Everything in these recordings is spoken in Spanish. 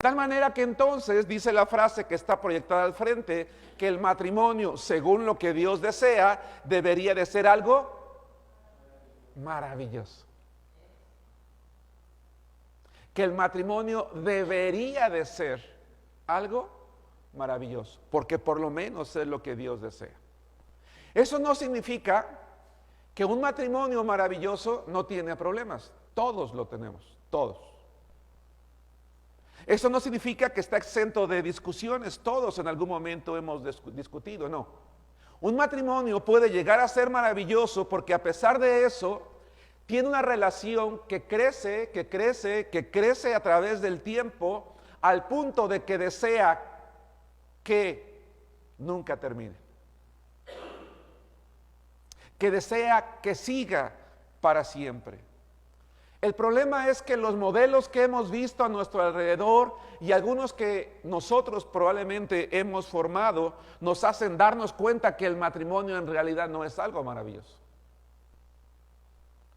Tal manera que entonces dice la frase que está proyectada al frente, que el matrimonio, según lo que Dios desea, debería de ser algo maravilloso. Que el matrimonio debería de ser algo maravilloso, porque por lo menos es lo que Dios desea. Eso no significa que un matrimonio maravilloso no tiene problemas. Todos lo tenemos, todos. Eso no significa que está exento de discusiones. Todos en algún momento hemos discutido, no. Un matrimonio puede llegar a ser maravilloso porque a pesar de eso, tiene una relación que crece, que crece, que crece a través del tiempo, al punto de que desea que nunca termine. Que desea que siga para siempre. El problema es que los modelos que hemos visto a nuestro alrededor y algunos que nosotros probablemente hemos formado nos hacen darnos cuenta que el matrimonio en realidad no es algo maravilloso.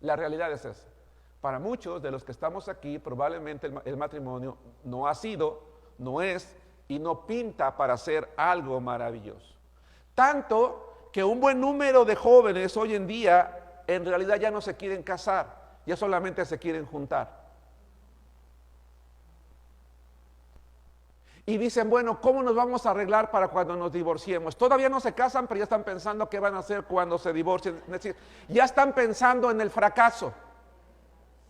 La realidad es esa. Para muchos de los que estamos aquí, probablemente el matrimonio no ha sido, no es y no pinta para ser algo maravilloso. Tanto que un buen número de jóvenes hoy en día en realidad ya no se quieren casar. Ya solamente se quieren juntar. Y dicen, bueno, ¿cómo nos vamos a arreglar para cuando nos divorciemos? Todavía no se casan, pero ya están pensando qué van a hacer cuando se divorcien. Es decir, ya están pensando en el fracaso.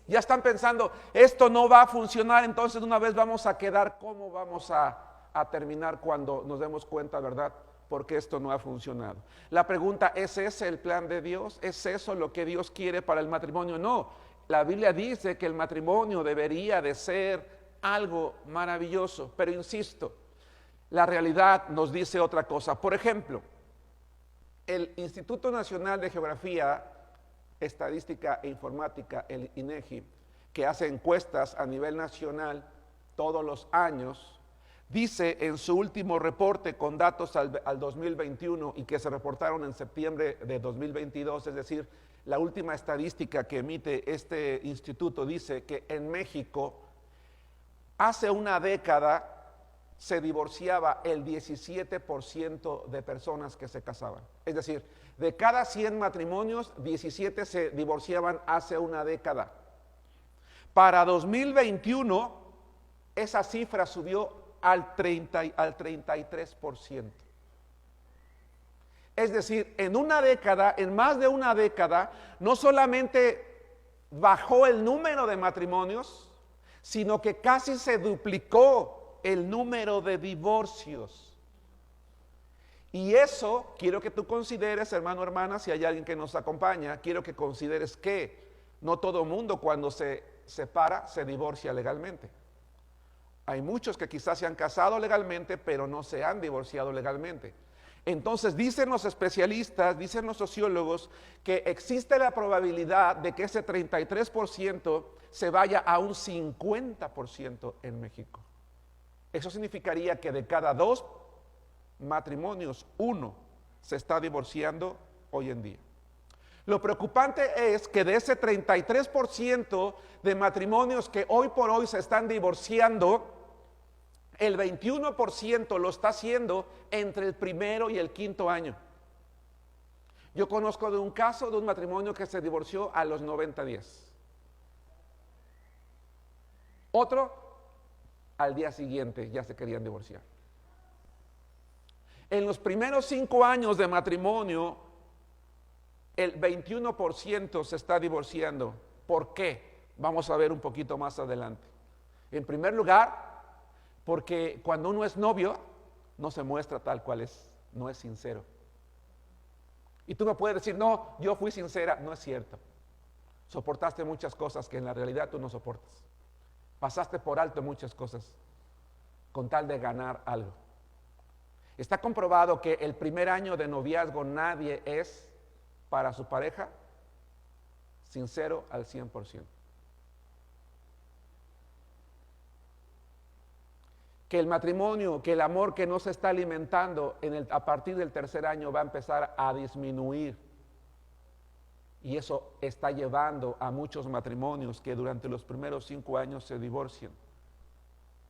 Ya están pensando, esto no va a funcionar, entonces de una vez vamos a quedar, ¿cómo vamos a terminar cuando nos demos cuenta, verdad? Porque esto no ha funcionado. La pregunta, ¿es ese el plan de Dios? ¿Es eso lo que Dios quiere para el matrimonio? No. La Biblia dice que el matrimonio debería de ser algo maravilloso, pero insisto, la realidad nos dice otra cosa. Por ejemplo, el Instituto Nacional de Geografía, Estadística e Informática, el INEGI, que hace encuestas a nivel nacional todos los años, dice en su último reporte con datos al 2021 y que se reportaron en septiembre de 2022, es decir, la última estadística que emite este instituto dice que en México hace una década se divorciaba el 17% de personas que se casaban. Es decir, de cada 100 matrimonios, 17 se divorciaban hace una década. Para 2021, esa cifra subió al 33%. Es decir, en una década, en más de una década, no solamente bajó el número de matrimonios, sino que casi se duplicó el número de divorcios. Y eso quiero que tú consideres, hermano, hermana, si hay alguien que nos acompaña, quiero que consideres que no todo mundo cuando se separa se divorcia legalmente. Hay muchos que quizás se han casado legalmente, pero no se han divorciado legalmente. Entonces dicen los especialistas, dicen los sociólogos, que existe la probabilidad de que ese 33% se vaya a un 50% en México. Eso significaría que de cada 2 matrimonios, 1 se está divorciando hoy en día. Lo preocupante es que de ese 33% de matrimonios que hoy por hoy se están divorciando, el 21% lo está haciendo entre el primero y el quinto año. Yo conozco de un caso de un matrimonio que se divorció a los 90 días. Otro, al día siguiente ya se querían divorciar. En los primeros 5 años de matrimonio, el 21% se está divorciando. ¿Por qué? Vamos a ver un poquito más adelante. En primer lugar, porque cuando uno es novio, no se muestra tal cual es, no es sincero. Y tú me puedes decir, no, yo fui sincera. No es cierto. Soportaste muchas cosas que en la realidad tú no soportas. Pasaste por alto muchas cosas con tal de ganar algo. Está comprobado que el primer año de noviazgo nadie es para su pareja sincero al 100%. Que el matrimonio, que el amor que no se está alimentando a partir del tercer año va a empezar a disminuir. Y eso está llevando a muchos matrimonios que durante los primeros 5 años se divorcian.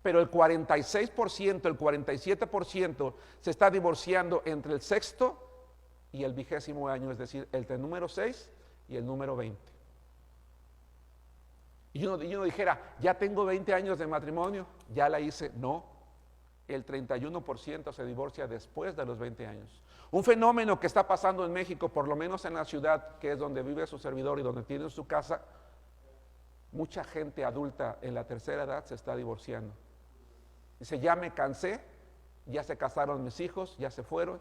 Pero el 46%, el 47% se está divorciando entre el sexto y el 20º año, es decir, entre el número 6 y el número 20. Y uno dijera, ya tengo 20 años de matrimonio, ya la hice. No, el 31% se divorcia después de los 20 años. Un fenómeno que está pasando en México, por lo menos en la ciudad, que es donde vive su servidor y donde tiene su casa, mucha gente adulta en la tercera edad se está divorciando. Dice, ya me cansé, ya se casaron mis hijos, ya se fueron,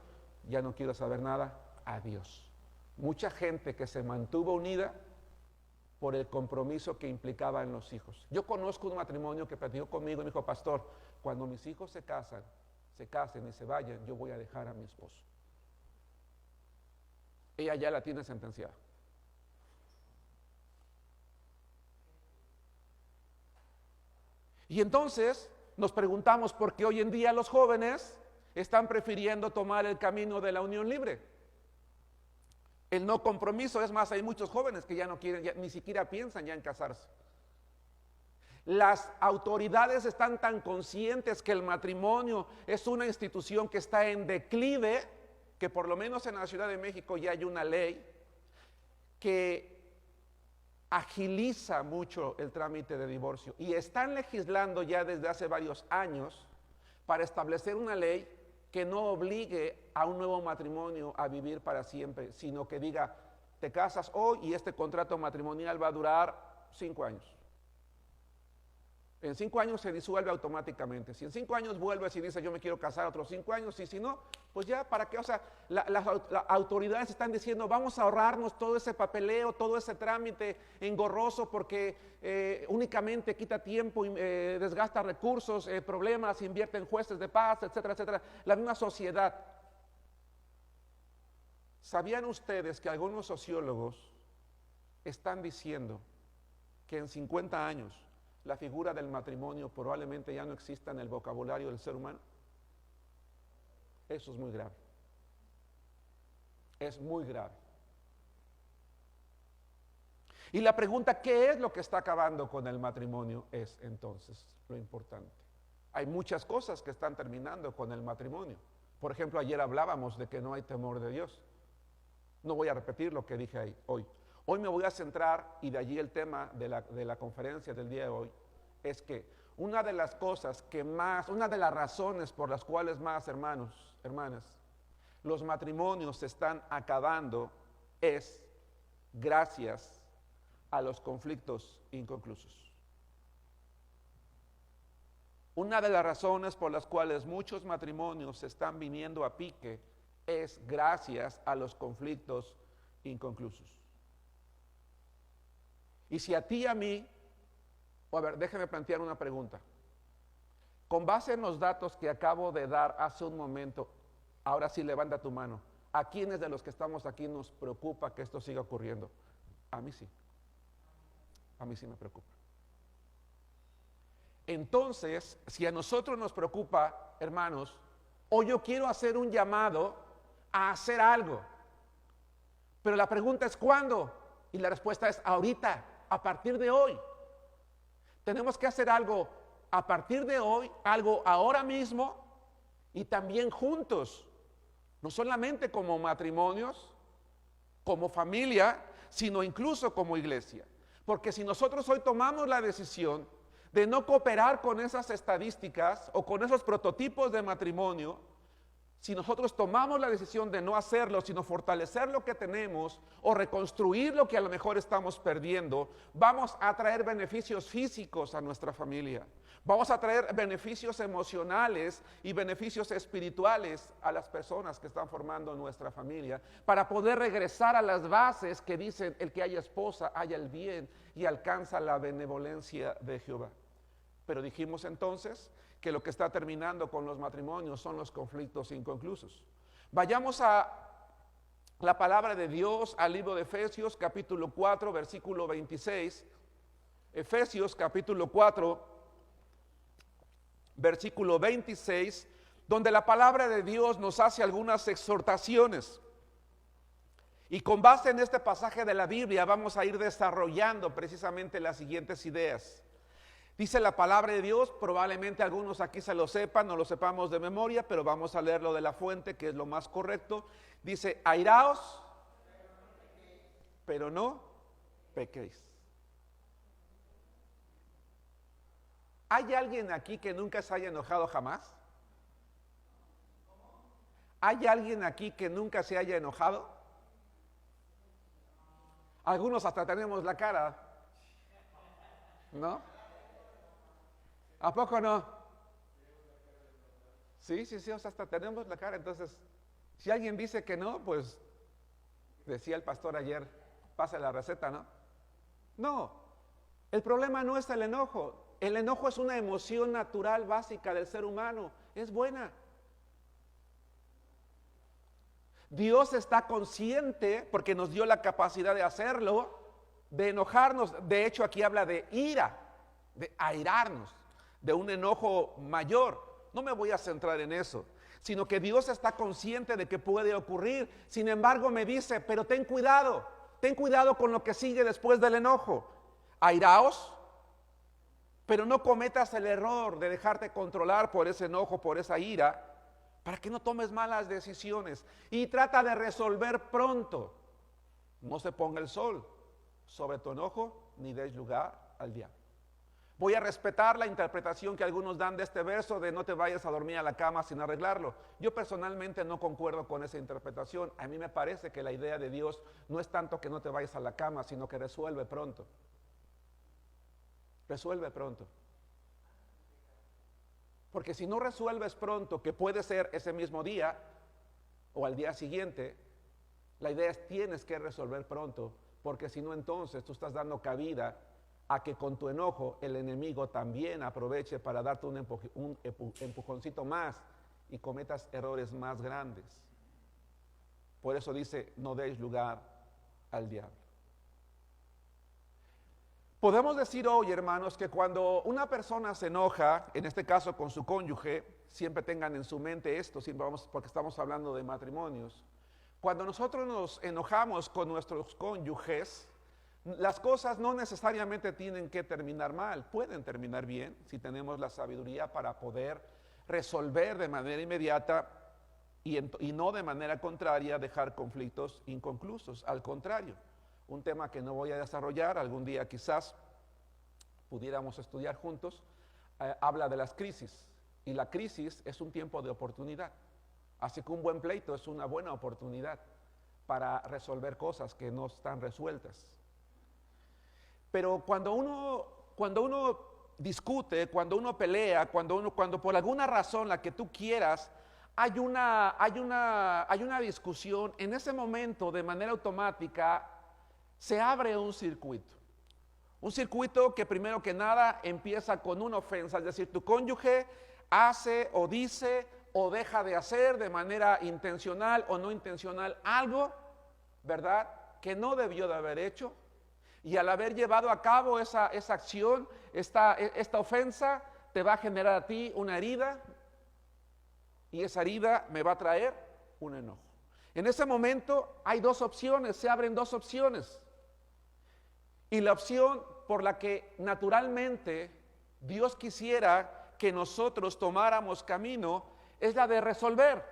ya no quiero saber nada, adiós. Mucha gente que se mantuvo unida por el compromiso que implicaba en los hijos. Yo conozco un matrimonio que platicó conmigo y me dijo, pastor, cuando mis hijos se casen y se vayan, yo voy a dejar a mi esposo. Ella ya la tiene sentenciada. Y entonces nos preguntamos por qué hoy en día los jóvenes están prefiriendo tomar el camino de la unión libre. El no compromiso, es más, hay muchos jóvenes que ya no quieren, ni siquiera piensan ya en casarse. Las autoridades están tan conscientes que el matrimonio es una institución que está en declive, que por lo menos en la Ciudad de México ya hay una ley que agiliza mucho el trámite de divorcio. Y están legislando ya desde hace varios años para establecer una ley que no obligue a un nuevo matrimonio a vivir para siempre, sino que diga, te casas hoy y este contrato matrimonial va a durar 5 años. En 5 años se disuelve automáticamente. Si en 5 años vuelves y dices, yo me quiero casar otros 5 años, y si no, pues ya, ¿para qué? O sea, las autoridades están diciendo, vamos a ahorrarnos todo ese papeleo, todo ese trámite engorroso, porque únicamente quita tiempo, desgasta recursos, problemas, invierte en jueces de paz, etcétera, etcétera. La misma sociedad. ¿Sabían ustedes que algunos sociólogos están diciendo que en 50 años la figura del matrimonio probablemente ya no exista en el vocabulario del ser humano? Eso es muy grave. Es muy grave. Y la pregunta, ¿qué es lo que está acabando con el matrimonio? Es entonces lo importante. Hay muchas cosas que están terminando con el matrimonio. Por ejemplo, ayer hablábamos de que no hay temor de Dios. No voy a repetir lo que dije ahí hoy. Hoy me voy a centrar, y de allí el tema de la conferencia del día de hoy, es que una de las cosas que más, una de las razones por las cuales más, hermanos, hermanas, los matrimonios se están acabando es gracias a los conflictos inconclusos. Una de las razones por las cuales muchos matrimonios se están viniendo a pique es gracias a los conflictos inconclusos. Y si a ti y a mí, a ver, déjeme plantear una pregunta. Con base en los datos que acabo de dar hace un momento, ahora sí levanta tu mano. ¿A quiénes de los que estamos aquí nos preocupa que esto siga ocurriendo? A mí sí. A mí sí me preocupa. Entonces, si a nosotros nos preocupa, hermanos, hoy yo quiero hacer un llamado a hacer algo. Pero la pregunta es ¿cuándo? Y la respuesta es ahorita, a partir de hoy. Tenemos que hacer algo a partir de hoy, algo ahora mismo y también juntos. No solamente como matrimonios, como familia, sino incluso como iglesia. Porque si nosotros hoy tomamos la decisión de no cooperar con esas estadísticas o con esos prototipos de matrimonio, si nosotros tomamos la decisión de no hacerlo, sino fortalecer lo que tenemos o reconstruir lo que a lo mejor estamos perdiendo, vamos a traer beneficios físicos a nuestra familia. Vamos a traer beneficios emocionales y beneficios espirituales a las personas que están formando nuestra familia para poder regresar a las bases que dicen el que haya esposa, haya el bien y alcanza la benevolencia de Jehová. Pero dijimos entonces que lo que está terminando con los matrimonios son los conflictos inconclusos. Vayamos a la palabra de Dios, al libro de Efesios, capítulo 4, versículo 26. Efesios, capítulo 4, versículo 26, donde la palabra de Dios nos hace algunas exhortaciones. Y con base en este pasaje de la Biblia vamos a ir desarrollando precisamente las siguientes ideas. Dice la palabra de Dios, probablemente algunos aquí se lo sepan, no lo sepamos de memoria, pero vamos a leerlo de la fuente, que es lo más correcto. Dice, airaos, pero no pequéis. ¿Hay alguien aquí que nunca se haya enojado jamás? ¿Hay alguien aquí que nunca se haya enojado? Algunos hasta tenemos la cara, ¿no? ¿A poco no? Sí, o sea, hasta tenemos la cara. Entonces, si alguien dice que no, pues, decía el pastor ayer, pase la receta, ¿no? No, el problema no es el enojo. El enojo es una emoción natural básica del ser humano, es buena. Dios está consciente, porque nos dio la capacidad de hacerlo, de enojarnos. De hecho, aquí habla de ira, de airarnos, de un enojo mayor. No me voy a centrar en eso, sino que Dios está consciente de que puede ocurrir. Sin embargo, me dice, pero ten cuidado con lo que sigue después del enojo. Airaos, pero no cometas el error de dejarte controlar por ese enojo, por esa ira, para que no tomes malas decisiones. Y trata de resolver pronto. No se ponga el sol sobre tu enojo, ni des lugar al diablo. Voy a respetar la interpretación que algunos dan de este verso de no te vayas a dormir a la cama sin arreglarlo. Yo personalmente no concuerdo con esa interpretación. A mí me parece que la idea de Dios no es tanto que no te vayas a la cama, sino que resuelve pronto. Resuelve pronto. Porque si no resuelves pronto, que puede ser ese mismo día o al día siguiente, la idea es tienes que resolver pronto, porque si no entonces tú estás dando cabida a que con tu enojo el enemigo también aproveche para darte un empujoncito más y cometas errores más grandes. Por eso dice, no deis lugar al diablo. Podemos decir hoy, hermanos, que cuando una persona se enoja, en este caso con su cónyuge, siempre tengan en su mente esto, porque estamos hablando de matrimonios. Cuando nosotros nos enojamos con nuestros cónyuges, las cosas no necesariamente tienen que terminar mal, pueden terminar bien si tenemos la sabiduría para poder resolver de manera inmediata y no de manera contraria dejar conflictos inconclusos. Al contrario, un tema que no voy a desarrollar, algún día quizás pudiéramos estudiar juntos, habla de las crisis. Y la crisis es un tiempo de oportunidad. Así que un buen pleito es una buena oportunidad para resolver cosas que no están resueltas. Pero cuando uno discute, cuando uno pelea, cuando por alguna razón la que tú quieras, hay una discusión, en ese momento de manera automática se abre un circuito. Un circuito que primero que nada empieza con una ofensa, es decir, tu cónyuge hace o dice o deja de hacer de manera intencional o no intencional algo, ¿verdad?, que no debió de haber hecho. Y al haber llevado a cabo esa acción, esta ofensa, te va a generar a ti una herida, y esa herida me va a traer un enojo. En ese momento hay dos opciones, se abren dos opciones. Y la opción por la que naturalmente Dios quisiera que nosotros tomáramos camino es la de resolver.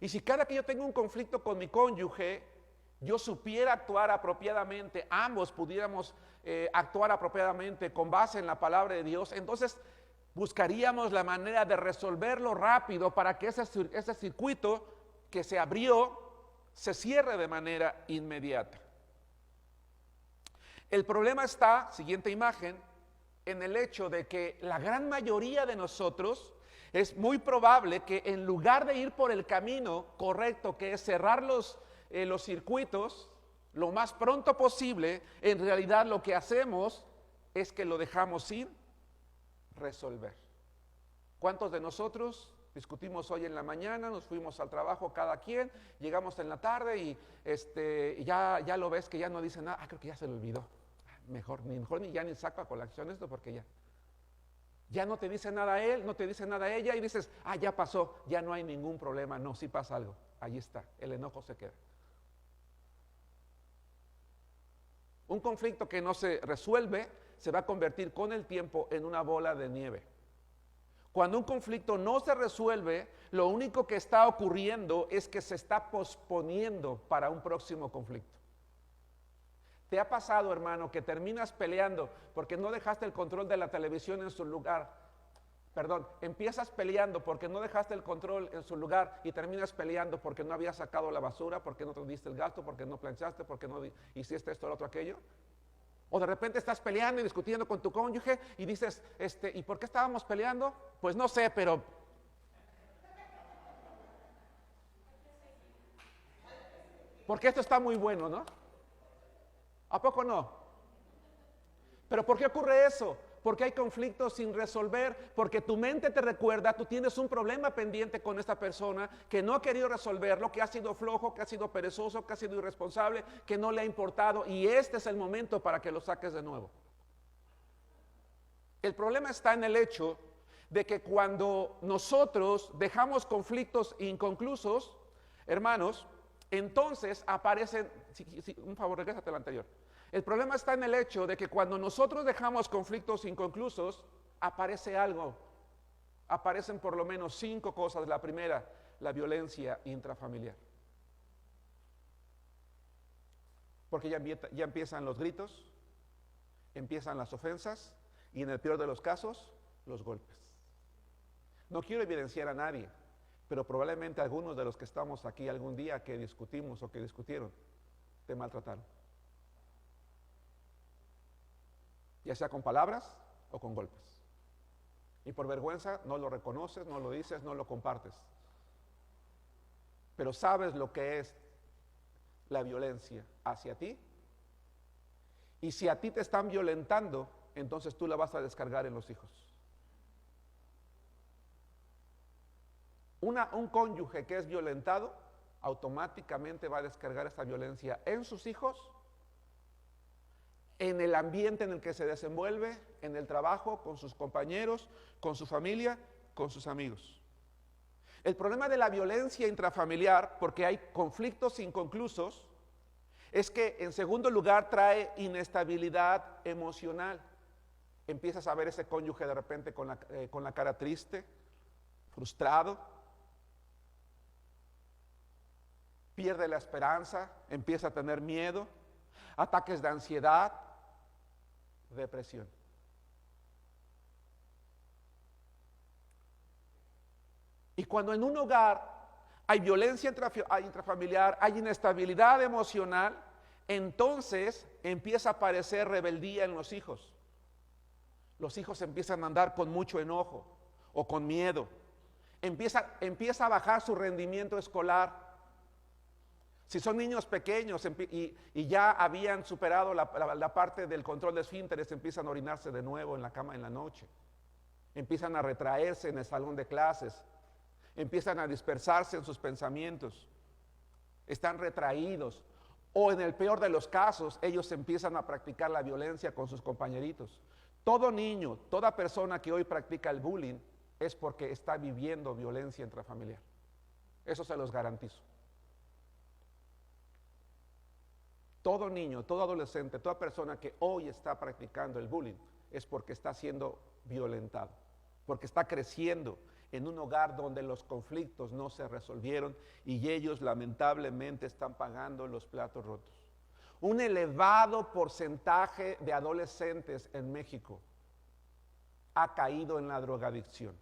Y si cada que yo tengo un conflicto con mi cónyuge, yo supiera actuar apropiadamente, ambos pudiéramos actuar apropiadamente con base en la palabra de Dios, entonces buscaríamos la manera de resolverlo rápido para que ese circuito que se abrió se cierre de manera inmediata. El problema está, siguiente imagen, en el hecho de que la gran mayoría de nosotros es muy probable que en lugar de ir por el camino correcto, que es cerrar los circuitos lo más pronto posible, en realidad lo que hacemos es que lo dejamos sin resolver. ¿Cuántos de nosotros discutimos hoy en la mañana, nos fuimos al trabajo cada quien, llegamos en la tarde y ya lo ves que ya no dice nada? Creo que ya se le olvidó. Mejor ni ya ni saco a colación esto porque ya no te dice nada él, no te dice nada ella y dices, ya pasó, ya no hay ningún problema. No, sí pasa algo, ahí está, el enojo se queda. Un conflicto que no se resuelve se va a convertir con el tiempo en una bola de nieve. Cuando un conflicto no se resuelve, lo único que está ocurriendo es que se está posponiendo para un próximo conflicto. ¿Te ha pasado, hermano, que terminas peleando porque no dejaste el control de la televisión en su lugar? Perdón, empiezas peleando porque no dejaste el control en su lugar y terminas peleando porque no habías sacado la basura, porque no te diste el gasto, porque no planchaste, porque no hiciste esto, lo otro, aquello. O de repente estás peleando y discutiendo con tu cónyuge y dices, ¿y por qué estábamos peleando? Pues no sé, pero... Porque esto está muy bueno, ¿no? ¿A poco no? ¿Pero por qué ocurre eso? Porque hay conflictos sin resolver, porque tu mente te recuerda, tú tienes un problema pendiente con esta persona que no ha querido resolverlo, que ha sido flojo, que ha sido perezoso, que ha sido irresponsable, que no le ha importado, y este es el momento para que lo saques de nuevo. El problema está en el hecho de que cuando nosotros dejamos conflictos inconclusos, hermanos, entonces aparecen, un favor, regrésate al anterior. El problema está en el hecho de que cuando nosotros dejamos conflictos inconclusos, aparece algo. Aparecen por lo menos 5 cosas. La primera, la violencia intrafamiliar. Porque ya empiezan los gritos, empiezan las ofensas y en el peor de los casos, los golpes. No quiero evidenciar a nadie, pero probablemente algunos de los que estamos aquí algún día que discutimos o que discutieron, te maltrataron. Ya sea con palabras o con golpes. Y por vergüenza no lo reconoces, no lo dices, no lo compartes. Pero sabes lo que es la violencia hacia ti. Y si a ti te están violentando, entonces tú la vas a descargar en los hijos. Un cónyuge que es violentado, automáticamente va a descargar esta violencia en sus hijos, en el ambiente en el que se desenvuelve, en el trabajo, con sus compañeros, con su familia, con sus amigos. El problema de la violencia intrafamiliar, porque hay conflictos inconclusos, es que en segundo lugar trae inestabilidad emocional. Empiezas a ver ese cónyuge de repente con la cara triste, frustrado, pierde la esperanza, empieza a tener miedo, ataques de ansiedad, depresión. Y cuando en un hogar hay violencia intrafamiliar, hay inestabilidad emocional, entonces empieza a aparecer rebeldía en los hijos. Los hijos empiezan a andar con mucho enojo o con miedo. Empieza a bajar su rendimiento escolar. Si son niños pequeños y ya habían superado la parte del control de esfínteres, empiezan a orinarse de nuevo en la cama en la noche. Empiezan a retraerse en el salón de clases. Empiezan a dispersarse en sus pensamientos. Están retraídos. O en el peor de los casos, ellos empiezan a practicar la violencia con sus compañeritos. Todo niño, toda persona que hoy practica el bullying es porque está viviendo violencia intrafamiliar. Eso se los garantizo. Todo niño, todo adolescente, toda persona que hoy está practicando el bullying es porque está siendo violentado, porque está creciendo en un hogar donde los conflictos no se resolvieron y ellos lamentablemente están pagando los platos rotos. Un elevado porcentaje de adolescentes en México ha caído en la drogadicción.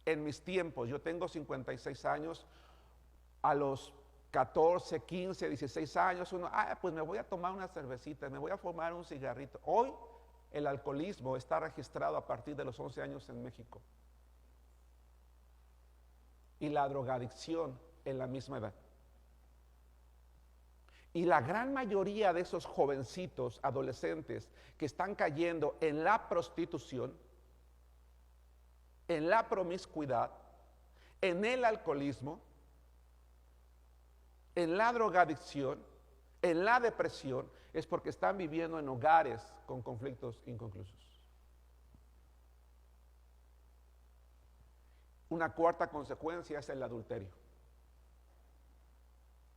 En mis tiempos, yo tengo 56 años, a los 14, 15, 16 años, pues me voy a tomar una cervecita, me voy a fumar un cigarrito. Hoy el alcoholismo está registrado a partir de los 11 años en México. Y la drogadicción en la misma edad. Y la gran mayoría de esos jovencitos, adolescentes, que están cayendo en la prostitución, en la promiscuidad, en el alcoholismo, en la drogadicción, en la depresión, es porque están viviendo en hogares con conflictos inconclusos. Una cuarta consecuencia es el adulterio.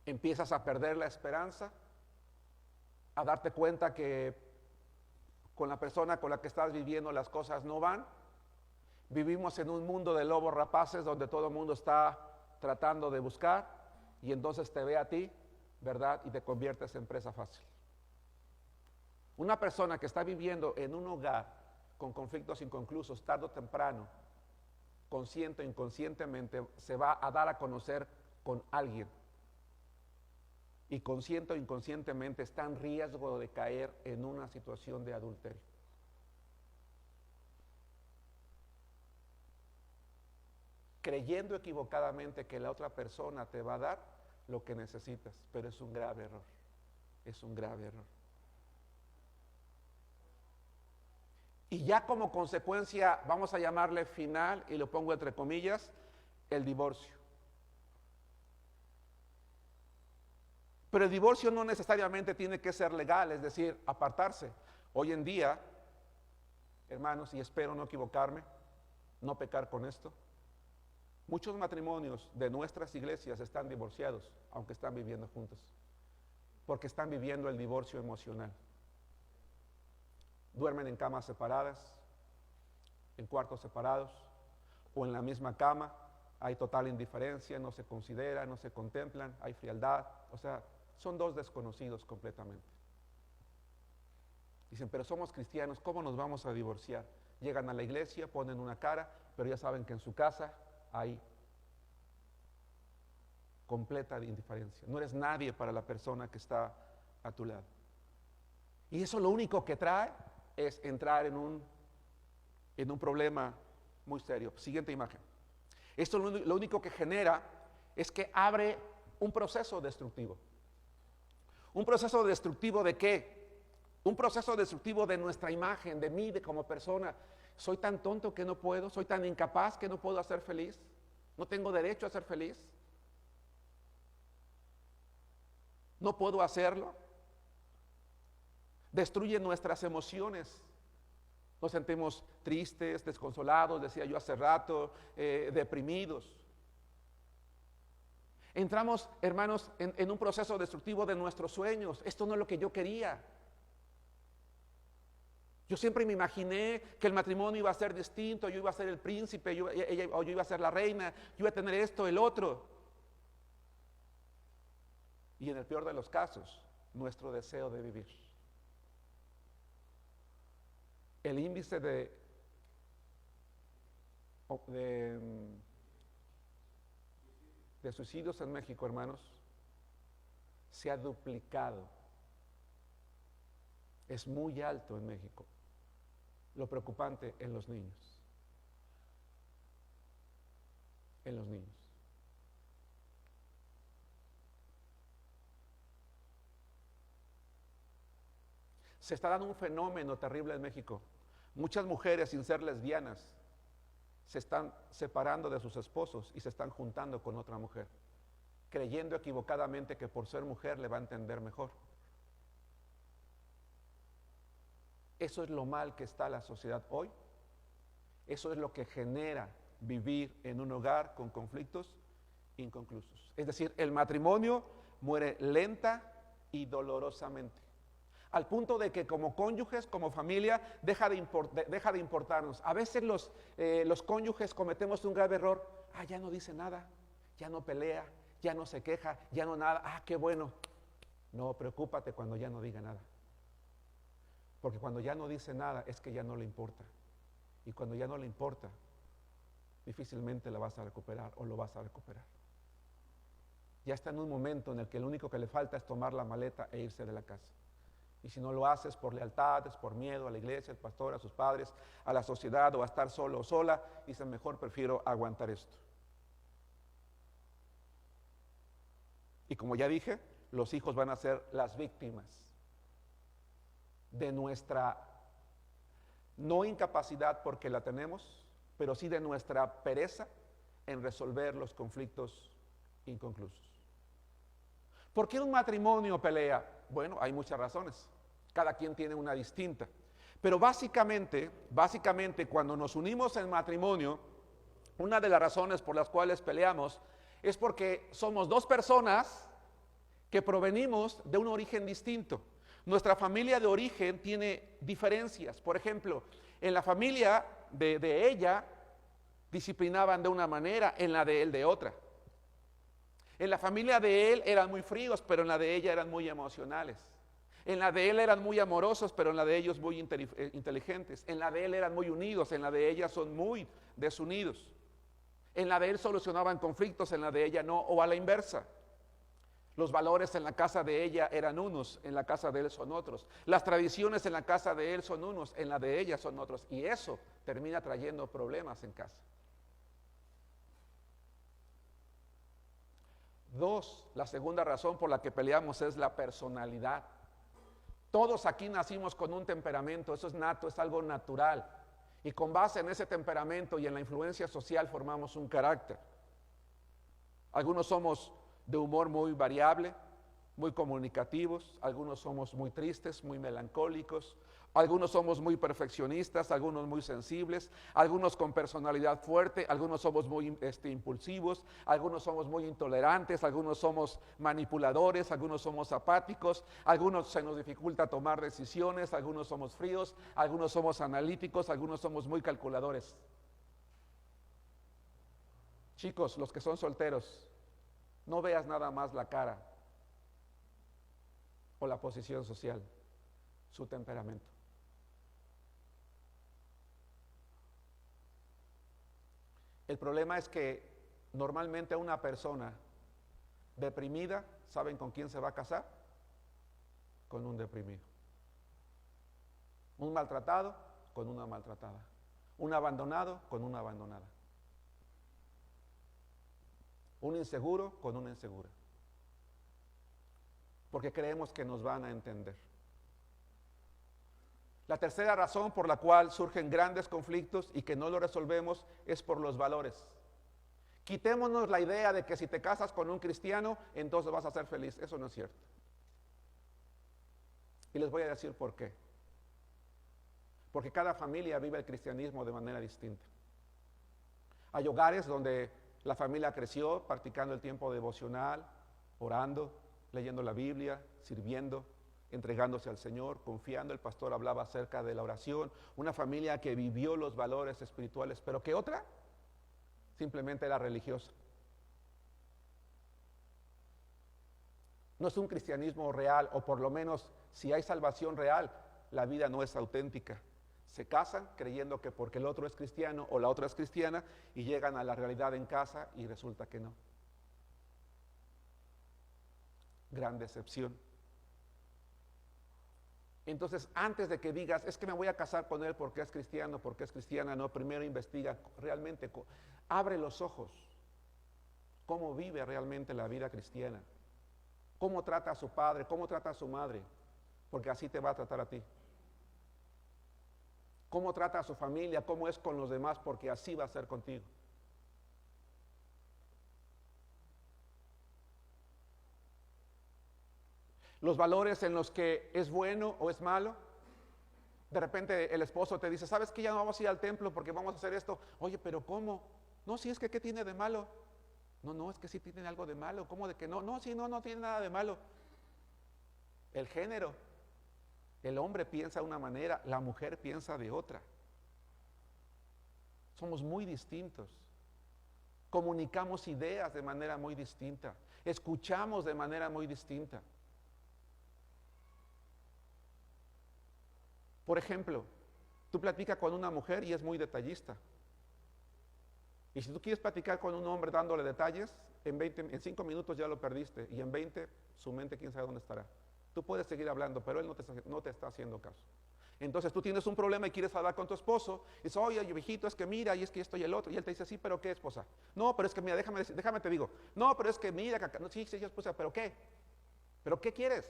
Empiezas a perder la esperanza, a darte cuenta que con la persona con la que estás viviendo las cosas no van. Vivimos en un mundo de lobos rapaces donde todo el mundo está tratando de buscar y entonces te ve a ti, ¿verdad? Y te conviertes en presa fácil. Una persona que está viviendo en un hogar con conflictos inconclusos, tarde o temprano, consciente o inconscientemente, se va a dar a conocer con alguien. Y consciente o inconscientemente está en riesgo de caer en una situación de adulterio. Creyendo equivocadamente que la otra persona te va a dar lo que necesitas, pero es un grave error. Es un grave error. Y ya como consecuencia, vamos a llamarle final, y lo pongo entre comillas, el divorcio. Pero el divorcio no necesariamente tiene que ser legal, es decir, apartarse. Hoy en día, hermanos, y espero no equivocarme, no pecar con esto, muchos matrimonios de nuestras iglesias están divorciados, aunque están viviendo juntos, porque están viviendo el divorcio emocional. Duermen en camas separadas, en cuartos separados, o en la misma cama. Hay total indiferencia, no se considera, no se contemplan, hay frialdad. O sea, son dos desconocidos completamente. Dicen, pero somos cristianos, ¿cómo nos vamos a divorciar? Llegan a la iglesia, ponen una cara, pero ya saben que en su casa hay completa indiferencia. No eres nadie para la persona que está a tu lado. Y eso lo único que trae es entrar en un problema muy serio. Siguiente imagen. Esto lo único que genera es que abre un proceso destructivo. ¿Un proceso destructivo de qué? Un proceso destructivo de nuestra imagen, de mí, de como persona. Soy tan tonto que no puedo, soy tan incapaz que no puedo hacer feliz. No tengo derecho a ser feliz. No puedo hacerlo. Destruye nuestras emociones. Nos sentimos tristes, desconsolados, decía yo hace rato, deprimidos. Entramos, hermanos, en un proceso destructivo de nuestros sueños. Esto no es lo que yo quería. Yo siempre me imaginé que el matrimonio iba a ser distinto, yo iba a ser el príncipe, yo iba a ser la reina, yo iba a tener esto, el otro. Y en el peor de los casos, nuestro deseo de vivir. El índice de suicidios en México, hermanos, se ha duplicado. Es muy alto en México. Lo preocupante en los niños. En los niños. Se está dando un fenómeno terrible en México. Muchas mujeres, sin ser lesbianas, se están separando de sus esposos y se están juntando con otra mujer, creyendo equivocadamente que por ser mujer le va a entender mejor. Eso es lo mal que está la sociedad hoy. Eso es lo que genera vivir en un hogar con conflictos inconclusos. Es decir, el matrimonio muere lenta y dolorosamente. Al punto de que como cónyuges, como familia, deja de importarnos. A veces los cónyuges cometemos un grave error. Ya no dice nada, ya no pelea, ya no se queja, ya no nada. Qué bueno. No, preocúpate cuando ya no diga nada. Porque cuando ya no dice nada es que ya no le importa. Y cuando ya no le importa, difícilmente la vas a recuperar o lo vas a recuperar. Ya está en un momento en el que lo único que le falta es tomar la maleta e irse de la casa. Y si no lo haces por lealtad, es por miedo a la iglesia, al pastor, a sus padres, a la sociedad o a estar solo o sola, dice mejor prefiero aguantar esto. Y como ya dije, los hijos van a ser las víctimas de nuestra no incapacidad porque la tenemos, pero sí de nuestra pereza en resolver los conflictos inconclusos. ¿Por qué un matrimonio pelea? Bueno, hay muchas razones. Cada quien tiene una distinta. Pero básicamente, cuando nos unimos en matrimonio, una de las razones por las cuales peleamos es porque somos dos personas que provenimos de un origen distinto. Nuestra familia de origen tiene diferencias. Por ejemplo, en la familia de ella disciplinaban de una manera, en la de él de otra. En la familia de él eran muy fríos, pero en la de ella eran muy emocionales. En la de él eran muy amorosos, pero en la de ellos muy inteligentes. En la de él eran muy unidos, en la de ella son muy desunidos. En la de él solucionaban conflictos, en la de ella no, o a la inversa. Los valores en la casa de ella eran unos, en la casa de él son otros. Las tradiciones en la casa de él son unos, en la de ella son otros. Y eso termina trayendo problemas en casa. 2, la segunda razón por la que peleamos es la personalidad. Todos aquí nacimos con un temperamento, eso es nato, es algo natural. Y con base en ese temperamento y en la influencia social formamos un carácter. Algunos somos de humor muy variable, muy comunicativos, algunos somos muy tristes, muy melancólicos, algunos somos muy perfeccionistas, algunos muy sensibles, algunos con personalidad fuerte, algunos somos muy impulsivos, algunos somos muy intolerantes, algunos somos manipuladores, algunos somos apáticos, algunos se nos dificulta tomar decisiones, algunos somos fríos, algunos somos analíticos, algunos somos muy calculadores. Chicos, los que son solteros, no veas nada más la cara o la posición social, su temperamento. El problema es que normalmente una persona deprimida, ¿saben con quién se va a casar? Con un deprimido. Un maltratado con una maltratada. Un abandonado con una abandonada. Un inseguro con una insegura. Porque creemos que nos van a entender. La tercera razón por la cual surgen grandes conflictos y que no lo resolvemos es por los valores. Quitémonos la idea de que si te casas con un cristiano, entonces vas a ser feliz. Eso no es cierto. Y les voy a decir por qué. Porque cada familia vive el cristianismo de manera distinta. Hay hogares donde la familia creció practicando el tiempo devocional, orando, leyendo la Biblia, sirviendo, entregándose al Señor, confiando. El pastor hablaba acerca de la oración. Una familia que vivió los valores espirituales, pero que otra simplemente era religiosa. No es un cristianismo real, o por lo menos si hay salvación real, la vida no es auténtica. Se casan creyendo que porque el otro es cristiano o la otra es cristiana y llegan a la realidad en casa y resulta que no. Gran decepción. Entonces, antes de que digas, es que me voy a casar con él porque es cristiano, porque es cristiana, no, primero investiga realmente, abre los ojos, cómo vive realmente la vida cristiana, cómo trata a su padre, cómo trata a su madre, porque así te va a tratar a ti. Cómo trata a su familia, cómo es con los demás, porque así va a ser contigo. Los valores en los que es bueno o es malo. De repente el esposo te dice, ¿sabes qué? Ya no vamos a ir al templo porque vamos a hacer esto. Oye, pero ¿cómo? No, si es que ¿qué tiene de malo? No, es que sí tiene algo de malo. ¿Cómo de que no? No, sí, no tiene nada de malo. El género. El hombre piensa de una manera, la mujer piensa de otra. Somos muy distintos. Comunicamos ideas de manera muy distinta. Escuchamos de manera muy distinta. Por ejemplo, tú platicas con una mujer y es muy detallista. Y si tú quieres platicar con un hombre dándole detalles, en 5 minutos ya lo perdiste. Y en 20, su mente quién sabe dónde estará. Tú puedes seguir hablando, pero él no te está haciendo caso. Entonces tú tienes un problema y quieres hablar con tu esposo. Y dices, oye, viejito, es que mira, y es que esto y el otro. Y él te dice, sí, pero ¿qué, esposa? No, pero es que mira, déjame te digo. No, pero es que mira, no, sí, esposa, pero ¿qué? ¿Pero qué quieres?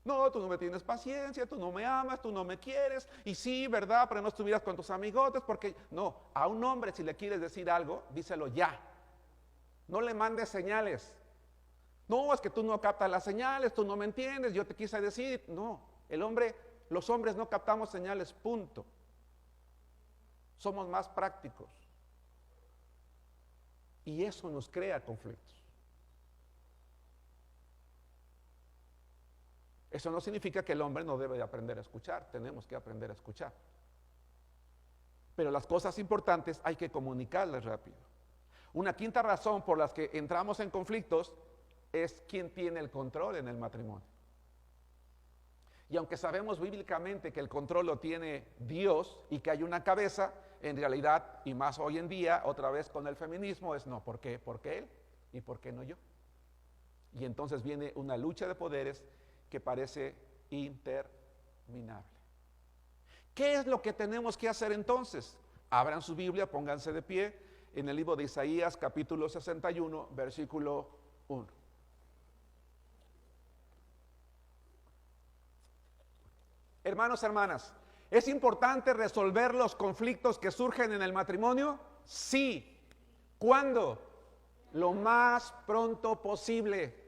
No, tú no me tienes paciencia, tú no me amas, tú no me quieres. Y sí, ¿verdad? Pero no estuvieras con tus amigotes porque... No, a un hombre si le quieres decir algo, díselo ya. No le mandes señales. No, es que tú no captas las señales, tú no me entiendes, yo te quise decir. No, los hombres no captamos señales, punto. Somos más prácticos. Y eso nos crea conflictos. Eso no significa que el hombre no debe de aprender a escuchar, tenemos que aprender a escuchar. Pero las cosas importantes hay que comunicarlas rápido. Una quinta razón por la que entramos en conflictos es quién tiene el control en el matrimonio. Y aunque sabemos bíblicamente que el control lo tiene Dios y que hay una cabeza, en realidad, y más hoy en día, otra vez con el feminismo, es no, ¿por qué? ¿Por qué él? ¿Y por qué no yo? Y entonces viene una lucha de poderes que parece interminable. ¿Qué es lo que tenemos que hacer entonces? Abran su Biblia, pónganse de pie en el libro de Isaías, capítulo 61, versículo 1. Hermanos, hermanas, ¿es importante resolver los conflictos que surgen en el matrimonio? Sí. ¿Cuándo? Lo más pronto posible.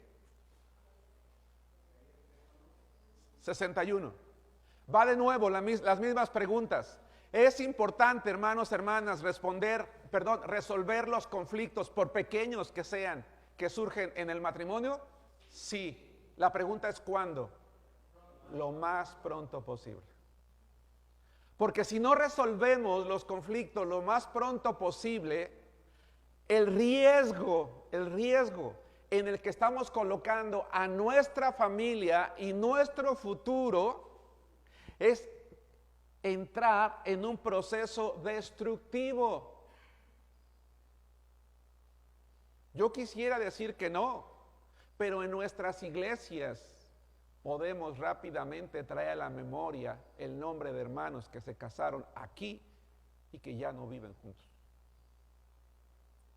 61. Va de nuevo las mismas preguntas. Es importante, hermanos, hermanas, resolver los conflictos, por pequeños que sean, que surgen en el matrimonio. Sí. La pregunta es ¿cuándo? Lo más pronto posible. Porque si no resolvemos los conflictos lo más pronto posible, el riesgo en el que estamos colocando a nuestra familia y nuestro futuro es entrar en un proceso destructivo. Yo quisiera decir que no, pero en nuestras iglesias podemos rápidamente traer a la memoria el nombre de hermanos que se casaron aquí y que ya no viven juntos,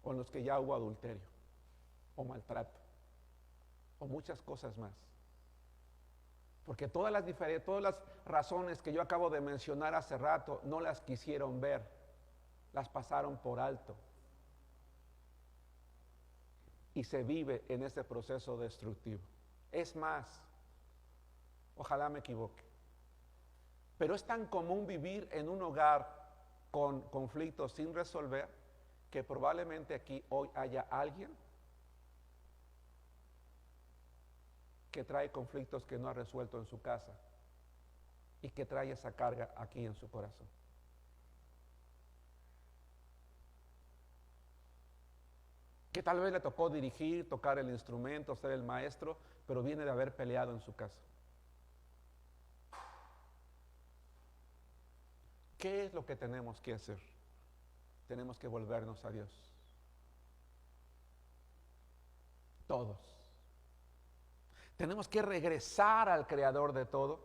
con los que ya hubo adulterio, o maltrato, o muchas cosas más. Porque todas las razones que yo acabo de mencionar hace rato no las quisieron ver, las pasaron por alto. Y se vive en ese proceso destructivo. Es más, ojalá me equivoque, pero es tan común vivir en un hogar con conflictos sin resolver que probablemente aquí hoy haya alguien que trae conflictos que no ha resuelto en su casa y que trae esa carga aquí en su corazón. Que tal vez le tocó dirigir, tocar el instrumento, ser el maestro, pero viene de haber peleado en su casa. ¿Qué es lo que tenemos que hacer? Tenemos que volvernos a Dios. Todos. Tenemos que regresar al Creador de todo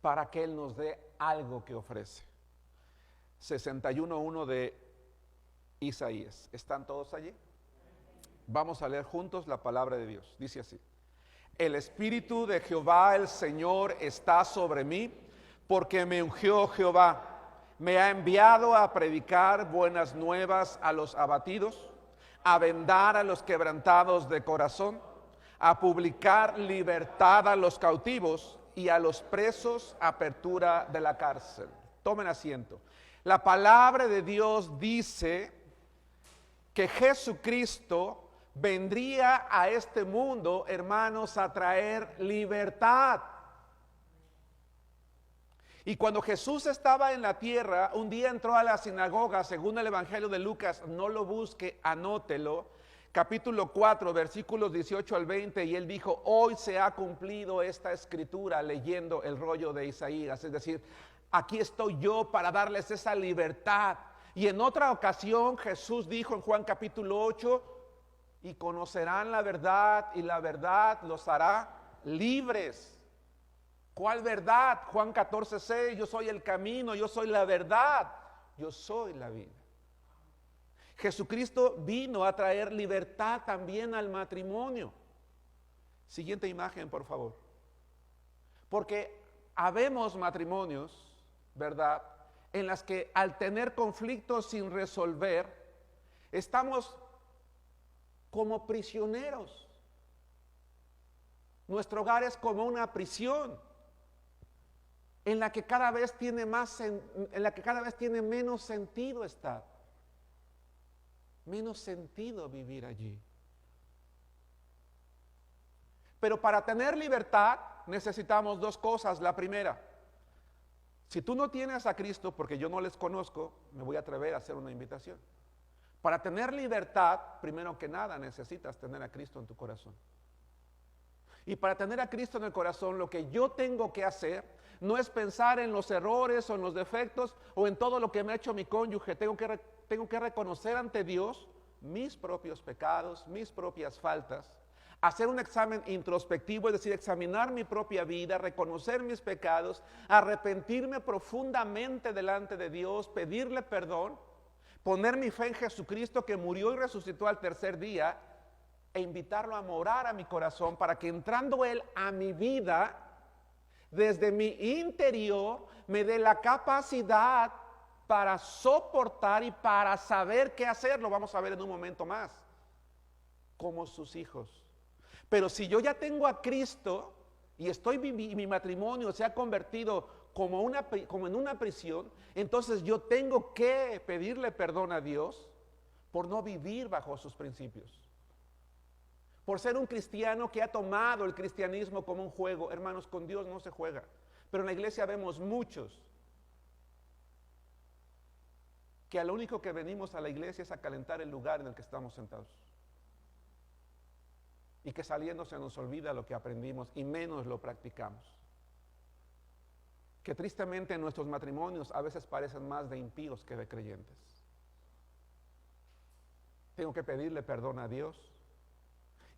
para que Él nos dé algo que ofrece. 61:1 de Isaías. ¿Están todos allí? Vamos a leer juntos la palabra de Dios. Dice así: el Espíritu de Jehová el Señor está sobre mí, porque me ungió Jehová, me ha enviado a predicar buenas nuevas a los abatidos, a vendar a los quebrantados de corazón, a publicar libertad a los cautivos y a los presos apertura de la cárcel. Tomen asiento. La palabra de Dios dice que Jesucristo vendría a este mundo, hermanos, a traer libertad. Y cuando Jesús estaba en la tierra, un día entró a la sinagoga, según el Evangelio de Lucas, no lo busque, anótelo, capítulo 4, versículos 18 al 20, y él dijo: hoy se ha cumplido esta escritura, leyendo el rollo de Isaías, es decir, aquí estoy yo para darles esa libertad. Y en otra ocasión Jesús dijo en Juan capítulo 8, y conocerán la verdad, y la verdad los hará libres. ¿Cuál verdad? Juan 14:6, yo soy el camino, yo soy la verdad, yo soy la vida. Jesucristo vino a traer libertad también al matrimonio. Siguiente imagen, por favor. Porque habemos matrimonios, ¿verdad?, en las que al tener conflictos sin resolver, estamos como prisioneros. Nuestro hogar es como una prisión en la que cada vez tiene menos sentido estar, menos sentido vivir allí. Pero para tener libertad necesitamos dos cosas. La primera, si tú no tienes a Cristo, porque yo no les conozco, me voy a atrever a hacer una invitación. Para tener libertad, primero que nada, necesitas tener a Cristo en tu corazón. Y para tener a Cristo en el corazón, lo que yo tengo que hacer no es pensar en los errores o en los defectos o en todo lo que me ha hecho mi cónyuge. Tengo que reconocer ante Dios mis propios pecados, mis propias faltas, hacer un examen introspectivo, es decir, examinar mi propia vida, reconocer mis pecados, arrepentirme profundamente delante de Dios, pedirle perdón, poner mi fe en Jesucristo que murió y resucitó al tercer día e invitarlo a morar a mi corazón para que entrando Él a mi vida, desde mi interior me dé la capacidad para soportar y para saber qué hacer. Lo vamos a ver en un momento más, como sus hijos. Pero si yo ya tengo a Cristo y mi matrimonio se ha convertido como en una prisión, entonces yo tengo que pedirle perdón a Dios por no vivir bajo sus principios. Por ser un cristiano que ha tomado el cristianismo como un juego. Hermanos, con Dios no se juega. Pero en la iglesia vemos muchos que a lo único que venimos a la iglesia es a calentar el lugar en el que estamos sentados. Y que saliendo se nos olvida lo que aprendimos y menos lo practicamos. Que tristemente nuestros matrimonios a veces parecen más de impíos que de creyentes. Tengo que pedirle perdón a Dios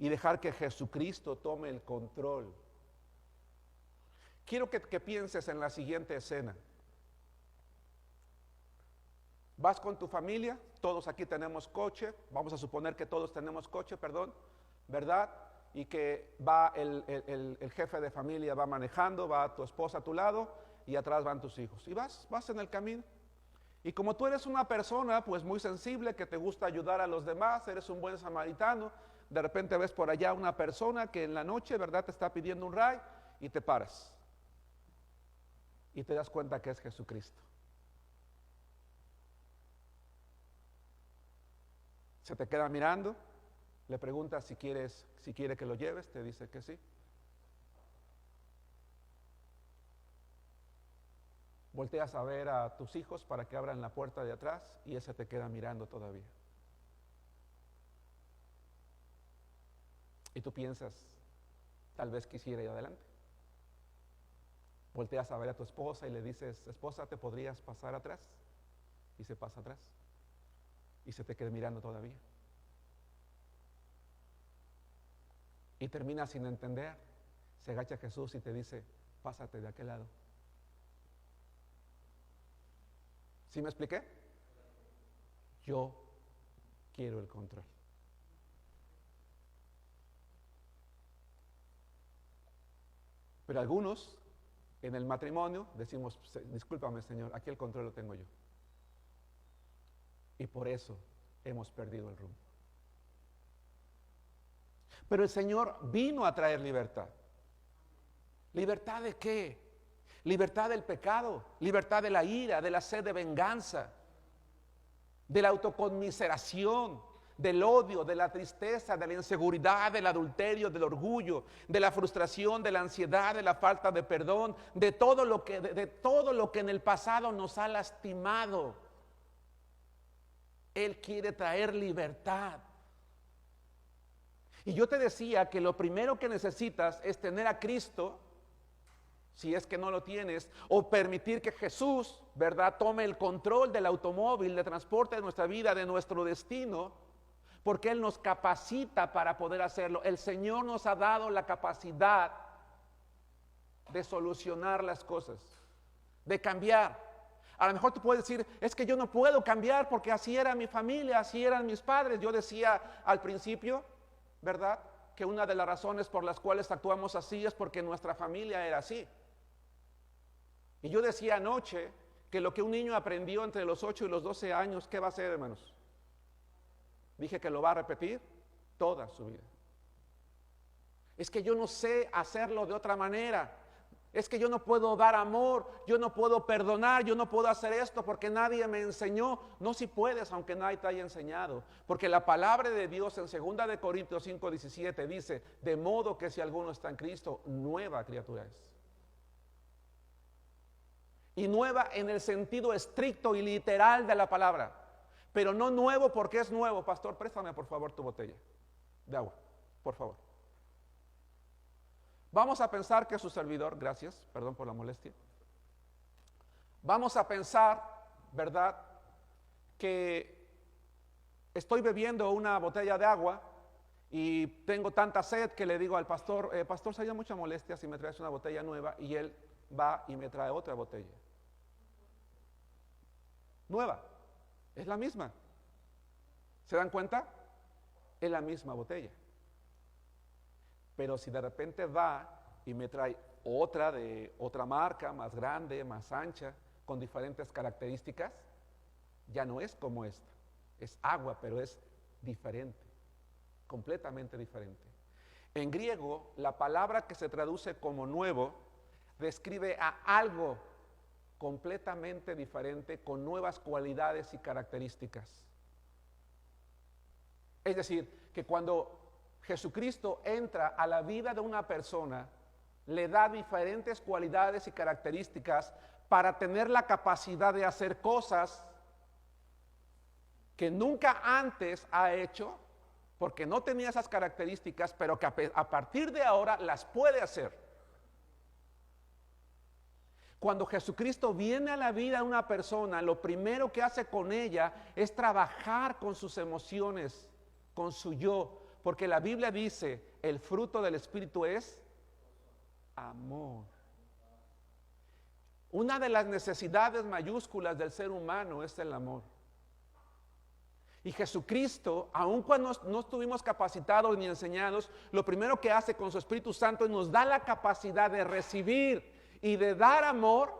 y dejar que Jesucristo tome el control. Quiero que pienses en la siguiente escena. Vas con tu familia, todos aquí tenemos coche, vamos a suponer que todos tenemos coche, ¿verdad? Y que va el jefe de familia va manejando, va tu esposa a tu lado y atrás van tus hijos. Y vas en el camino. Y como tú eres una persona pues muy sensible, que te gusta ayudar a los demás, eres un buen samaritano, de repente ves por allá una persona que en la noche, ¿verdad?, te está pidiendo un ride y te paras. Y te das cuenta que es Jesucristo. Se te queda mirando, le preguntas si quiere que lo lleves, te dice que sí. Volteas a ver a tus hijos para que abran la puerta de atrás y ese te queda mirando todavía. Y tú piensas, tal vez quisiera ir adelante. Volteas a ver a tu esposa y le dices, esposa, ¿te podrías pasar atrás? Y se pasa atrás. Y se te queda mirando todavía. Y termina sin entender. Se agacha Jesús y te dice, pásate de aquel lado. ¿Sí me expliqué? Yo quiero el control. Pero algunos en el matrimonio decimos, discúlpame Señor, aquí el control lo tengo yo. Y por eso hemos perdido el rumbo. Pero el Señor vino a traer libertad. ¿Libertad de qué? Libertad del pecado, libertad de la ira, de la sed de venganza, de la autoconmiseración, del odio, de la tristeza, de la inseguridad, del adulterio, del orgullo, de la frustración, de la ansiedad, de la falta de perdón, de todo lo que en el pasado nos ha lastimado. Él quiere traer libertad. Y yo te decía que lo primero que necesitas es tener a Cristo, si es que no lo tienes, o permitir que Jesús, ¿verdad?, tome el control del automóvil de transporte de nuestra vida, de nuestro destino, porque Él nos capacita para poder hacerlo. El Señor nos ha dado la capacidad de solucionar las cosas, de cambiar. A lo mejor tú puedes decir, es que yo no puedo cambiar porque así era mi familia, así eran mis padres. Yo decía al principio, ¿verdad?, que una de las razones por las cuales actuamos así es porque nuestra familia era así. Y yo decía anoche que lo que un niño aprendió entre los 8 y los 12 años, ¿qué va a hacer, hermanos? Dije que lo va a repetir toda su vida. Es que yo no sé hacerlo de otra manera. Es que yo no puedo dar amor, yo no puedo perdonar, yo no puedo hacer esto porque nadie me enseñó. No, si puedes, aunque nadie te haya enseñado. Porque la palabra de Dios en 2 de Corintios 5:17 dice, de modo que si alguno está en Cristo, nueva criatura es. Y nueva en el sentido estricto y literal de la palabra. Pero no nuevo porque es nuevo. Pastor, préstame por favor tu botella de agua, por favor. Vamos a pensar que su servidor, gracias, perdón por la molestia. Vamos a pensar, ¿verdad?, que estoy bebiendo una botella de agua y tengo tanta sed que le digo al pastor, pastor, sería mucha molestia si me traes una botella nueva, y él va y me trae otra botella. Nueva, es la misma. ¿Se dan cuenta? Es la misma botella. Pero si de repente va y me trae otra de otra marca, más grande, más ancha, con diferentes características, ya no es como esta. Es agua, pero es diferente, completamente diferente. En griego, la palabra que se traduce como nuevo describe a algo completamente diferente, con nuevas cualidades y características. Es decir, que cuando Jesucristo entra a la vida de una persona, le da diferentes cualidades y características para tener la capacidad de hacer cosas que nunca antes ha hecho, porque no tenía esas características, pero que a partir de ahora las puede hacer. Cuando Jesucristo viene a la vida de una persona, lo primero que hace con ella es trabajar con sus emociones, con su yo, porque la Biblia dice, el fruto del Espíritu es amor. Una de las necesidades mayúsculas del ser humano es el amor. Y Jesucristo, aun cuando no estuvimos capacitados ni enseñados, lo primero que hace con su Espíritu Santo es nos da la capacidad de recibir y de dar amor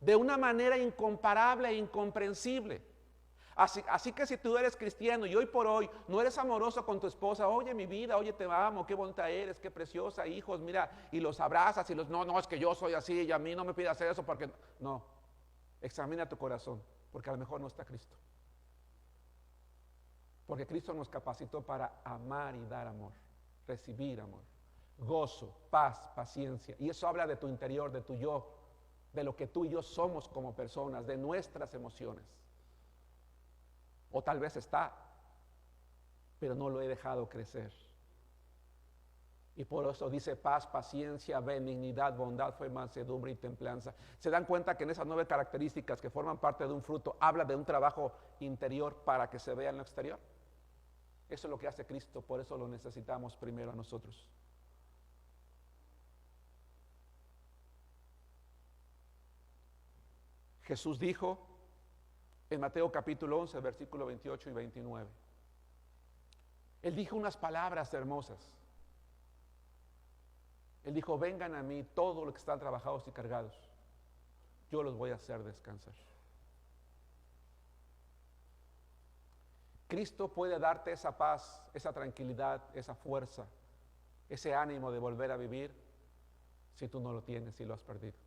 de una manera incomparable e incomprensible. Así que si tú eres cristiano y hoy por hoy no eres amoroso con tu esposa, oye mi vida, oye te amo, qué bonita eres, qué preciosa, hijos, mira, y los abrazas y no, es que yo soy así y a mí no me pidas eso porque no. Examina tu corazón, porque a lo mejor no está Cristo. Porque Cristo nos capacitó para amar y dar amor, recibir amor, gozo, paz, paciencia. Y eso habla de tu interior, de tu yo, de lo que tú y yo somos como personas, de nuestras emociones. O tal vez está, pero no lo he dejado crecer. Y por eso dice paz, paciencia, benignidad, bondad, fe, mansedumbre y templanza. ¿Se dan cuenta que en esas 9 características que forman parte de un fruto, habla de un trabajo interior para que se vea en lo exterior? Eso es lo que hace Cristo, por eso lo necesitamos primero a nosotros. Jesús dijo en Mateo capítulo 11, versículo 28 y 29. Él dijo unas palabras hermosas. Él dijo, vengan a mí todos los que están trabajados y cargados, yo los voy a hacer descansar. Cristo puede darte esa paz, esa tranquilidad, esa fuerza, ese ánimo de volver a vivir si tú no lo tienes y lo has perdido.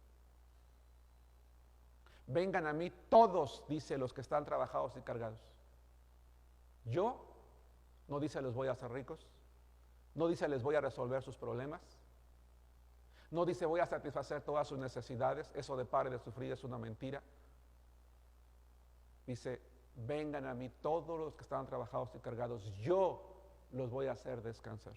Vengan a mí todos, dice, los que están trabajados y cargados. Yo, no dice les voy a hacer ricos, no dice les voy a resolver sus problemas, no dice voy a satisfacer todas sus necesidades, eso de pare de sufrir es una mentira. Dice, vengan a mí todos los que están trabajados y cargados, yo los voy a hacer descansar.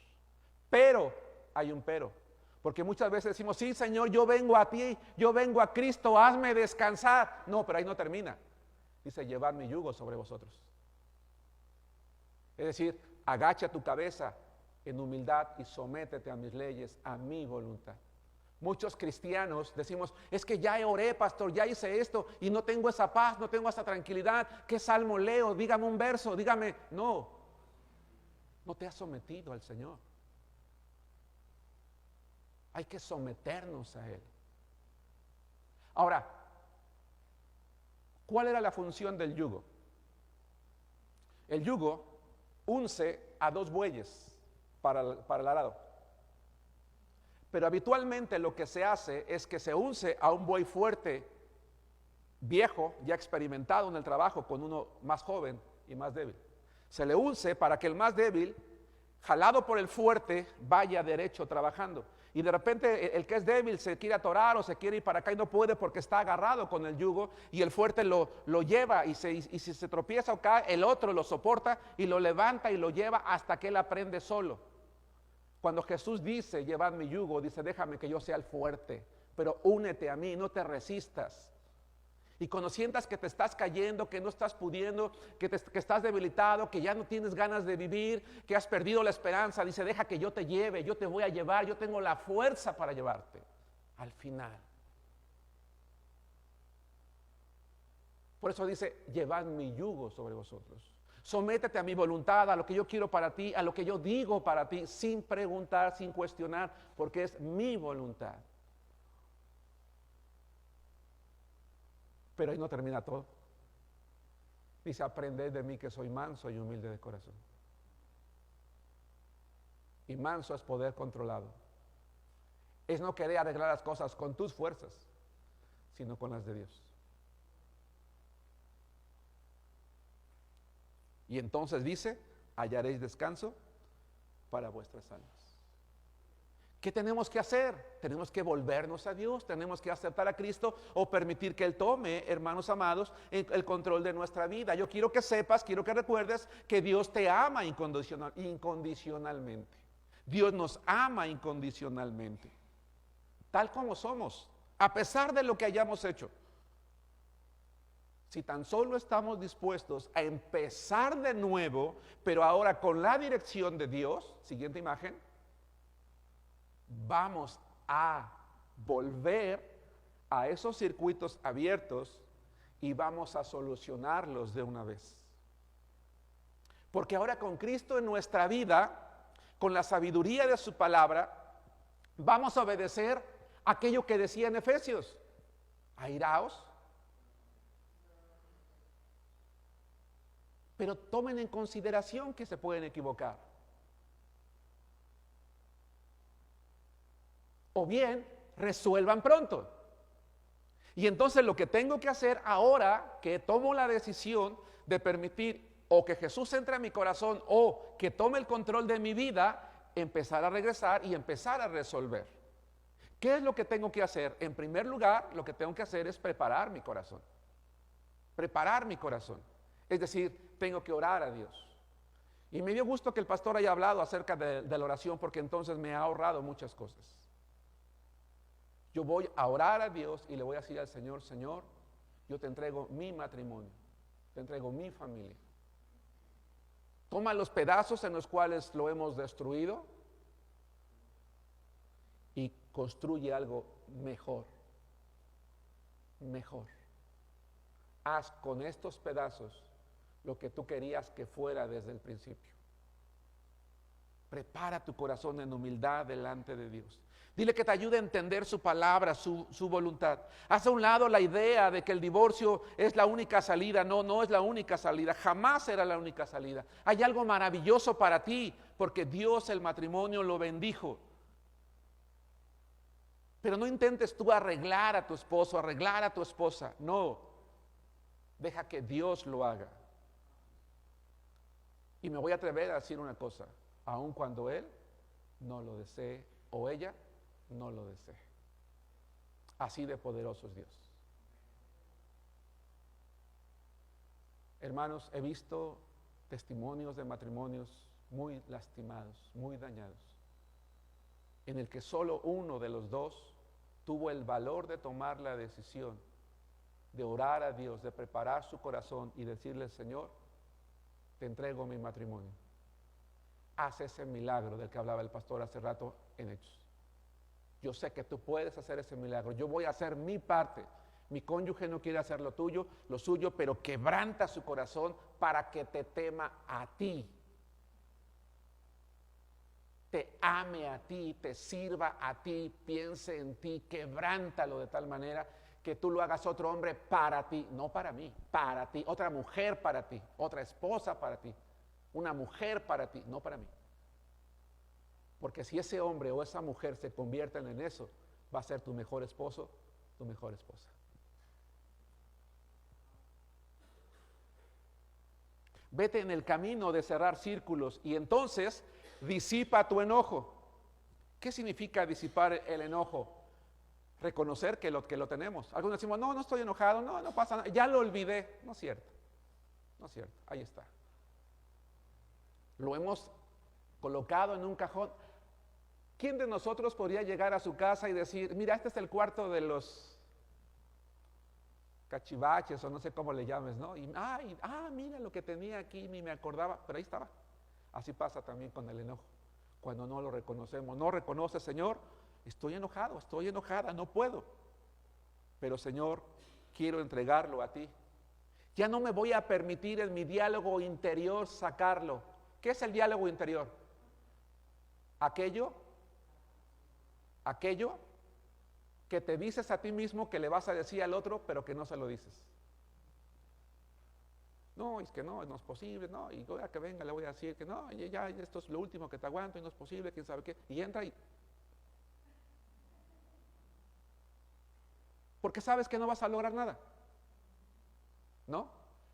Pero, hay un pero. Porque muchas veces decimos, sí Señor, yo vengo a ti, yo vengo a Cristo, hazme descansar. No, pero ahí no termina. Dice, llevad mi yugo sobre vosotros. Es decir, agacha tu cabeza en humildad y sométete a mis leyes, a mi voluntad. Muchos cristianos decimos, es que ya oré, pastor, ya hice esto y no tengo esa paz, no tengo esa tranquilidad. ¿Qué salmo leo? Dígame un verso, dígame. No te has sometido al Señor. Hay que someternos a Él. Ahora, ¿cuál era la función del yugo? El yugo unce a 2 bueyes para el arado. Pero habitualmente lo que se hace es que se unce a un buey fuerte, viejo, ya experimentado en el trabajo, con uno más joven y más débil. Se le unce para que el más débil, jalado por el fuerte, vaya derecho trabajando. Y de repente el que es débil se quiere atorar o se quiere ir para acá y no puede porque está agarrado con el yugo, y el fuerte lo lleva, y si se tropieza o cae, el otro lo soporta y lo levanta y lo lleva hasta que él aprende solo. Cuando Jesús dice, llevad mi yugo, dice, déjame que yo sea el fuerte, pero únete a mí, no te resistas. Y cuando sientas que te estás cayendo, que no estás pudiendo, que estás debilitado, que ya no tienes ganas de vivir, que has perdido la esperanza, dice, deja que yo te lleve, yo te voy a llevar, yo tengo la fuerza para llevarte al final. Por eso dice, llevad mi yugo sobre vosotros. Sométete a mi voluntad, a lo que yo quiero para ti, a lo que yo digo para ti, sin preguntar, sin cuestionar, porque es mi voluntad. Pero ahí no termina todo. Dice, aprended de mí que soy manso y humilde de corazón. Y manso es poder controlado. Es no querer arreglar las cosas con tus fuerzas, sino con las de Dios. Y entonces dice, hallaréis descanso para vuestras almas. ¿Qué tenemos que hacer? Tenemos que volvernos a Dios, tenemos que aceptar a Cristo o permitir que Él tome, hermanos amados, el control de nuestra vida. Yo quiero que sepas, quiero que recuerdes que Dios te ama incondicionalmente. Dios nos ama incondicionalmente, tal como somos, a pesar de lo que hayamos hecho. Si tan solo estamos dispuestos a empezar de nuevo, pero ahora con la dirección de Dios, siguiente imagen, vamos a volver a esos circuitos abiertos y vamos a solucionarlos de una vez. Porque ahora con Cristo en nuestra vida, con la sabiduría de su palabra, vamos a obedecer aquello que decía en Efesios: airaos, pero tomen en consideración que se pueden equivocar. O bien, resuelvan pronto. Y entonces lo que tengo que hacer ahora, que tomo la decisión de permitir o que Jesús entre a mi corazón o que tome el control de mi vida, empezar a regresar y empezar a resolver. ¿Qué es lo que tengo que hacer? En primer lugar, lo que tengo que hacer es preparar mi corazón. Preparar mi corazón. Es decir, tengo que orar a Dios. Y me dio gusto que el pastor haya hablado acerca de la oración, porque entonces me ha ahorrado muchas cosas. Yo voy a orar a Dios y le voy a decir al Señor: Señor, yo te entrego mi matrimonio, te entrego mi familia. Toma los pedazos en los cuales lo hemos destruido y construye algo mejor. Mejor. Haz con estos pedazos lo que tú querías que fuera desde el principio. Prepara tu corazón en humildad delante de Dios. Dile que te ayude a entender su palabra, su voluntad. Haz a un lado la idea de que el divorcio es la única salida. No, no es la única salida. Jamás será la única salida. Hay algo maravilloso para ti, porque Dios el matrimonio lo bendijo. Pero no intentes tú arreglar a tu esposo, arreglar a tu esposa. No. Deja que Dios lo haga. Y me voy a atrever a decir una cosa: aun cuando él no lo desee o ella no lo desee. Así de poderoso es Dios. Hermanos, he visto testimonios de matrimonios muy lastimados, muy dañados, en el que solo uno de los dos tuvo el valor de tomar la decisión de orar a Dios, de preparar su corazón y decirle: Señor, te entrego mi matrimonio. Haz ese milagro del que hablaba el pastor hace rato en Hechos. Yo sé que tú puedes hacer ese milagro. Yo voy a hacer mi parte. Mi cónyuge no quiere hacer lo suyo, pero quebranta su corazón para que te tema a ti. Te ame a ti, te sirva a ti, piense en ti, quebrántalo de tal manera que tú lo hagas otro hombre para ti, no para mí, para ti, otra mujer para ti, otra esposa para ti, una mujer para ti, no para mí. Porque si ese hombre o esa mujer se convierten en eso, va a ser tu mejor esposo, tu mejor esposa. Vete en el camino de cerrar círculos y entonces disipa tu enojo. ¿Qué significa disipar el enojo? Reconocer que lo tenemos. Algunos decimos, no estoy enojado, no pasa nada, ya lo olvidé. No es cierto, no es cierto, ahí está. Lo hemos colocado en un cajón. ¿Quién de nosotros podría llegar a su casa y decir, mira, este es el cuarto de los cachivaches o no sé cómo le llames, ¿no? Y, mira lo que tenía aquí, ni me acordaba, pero ahí estaba. Así pasa también con el enojo. Cuando no lo reconocemos, no reconoce, Señor, estoy enojado, estoy enojada, no puedo. Pero Señor, quiero entregarlo a ti. Ya no me voy a permitir en mi diálogo interior sacarlo. ¿Qué es el diálogo interior? Aquello que te dices a ti mismo que le vas a decir al otro, pero que no se lo dices. No, es que no es posible, no, y voy a que venga, le voy a decir que no, ya esto es lo último que te aguanto y no es posible, quién sabe qué, y entra y... Porque sabes que no vas a lograr nada, ¿no?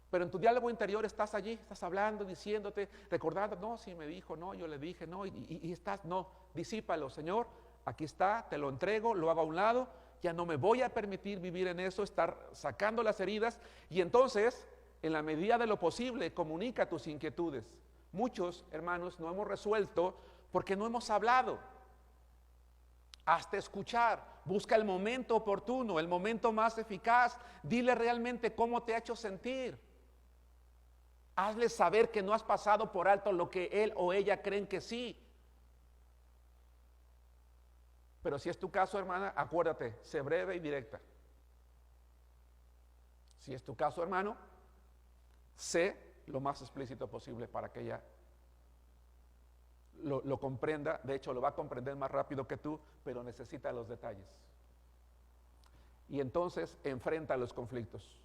Pero en tu diálogo interior estás allí, estás hablando, diciéndote, recordando, no, sí me dijo, no, yo le dije, no, y estás, no, disípalo, Señor, aquí está, te lo entrego, lo hago a un lado, ya no me voy a permitir vivir en eso, estar sacando las heridas, y entonces, en la medida de lo posible, comunica tus inquietudes. Muchos, hermanos, no hemos resuelto porque no hemos hablado. Hazte escuchar, busca el momento oportuno, el momento más eficaz, dile realmente cómo te ha hecho sentir. Hazle saber que no has pasado por alto lo que él o ella creen que sí. Pero si es tu caso, hermana, acuérdate, sé breve y directa. Si es tu caso, hermano, sé lo más explícito posible para que ella lo comprenda. De hecho, lo va a comprender más rápido que tú, pero necesita los detalles. Y entonces enfrenta los conflictos.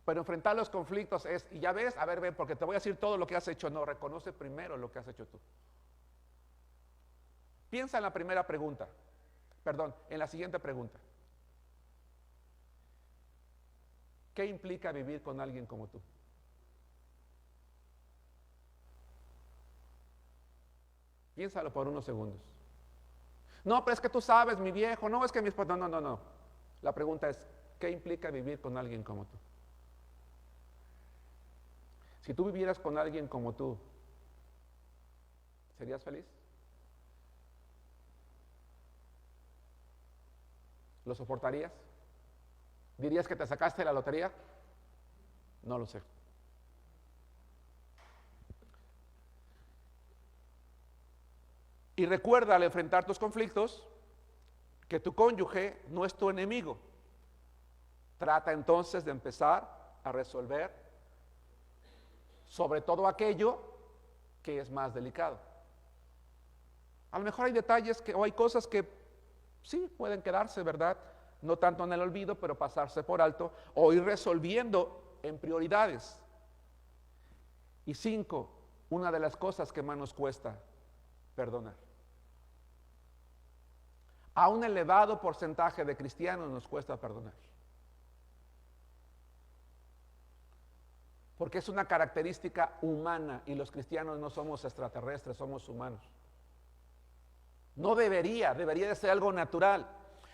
Pero enfrentar los conflictos es, y ya ves, a ver, ven, porque te voy a decir todo lo que has hecho. No, reconoce primero lo que has hecho tú. Piensa en la primera pregunta, en la siguiente pregunta. ¿Qué implica vivir con alguien como tú? Piénsalo por unos segundos. No, pero es que tú sabes, mi viejo, no, es que mi esposa, no. La pregunta es, ¿qué implica vivir con alguien como tú? Si tú vivieras con alguien como tú, ¿serías feliz? ¿Lo soportarías? ¿Dirías que te sacaste la lotería? No lo sé. Y recuerda al enfrentar tus conflictos que tu cónyuge no es tu enemigo. Trata entonces de empezar a resolver sobre todo aquello que es más delicado. A lo mejor hay detalles o hay cosas que sí pueden quedarse, ¿verdad? No tanto en el olvido, pero pasarse por alto o ir resolviendo en prioridades. Y 5, una de las cosas que más nos cuesta, perdonar. A un elevado porcentaje de cristianos nos cuesta perdonar. Porque es una característica humana y los cristianos no somos extraterrestres, somos humanos. No debería de ser algo natural.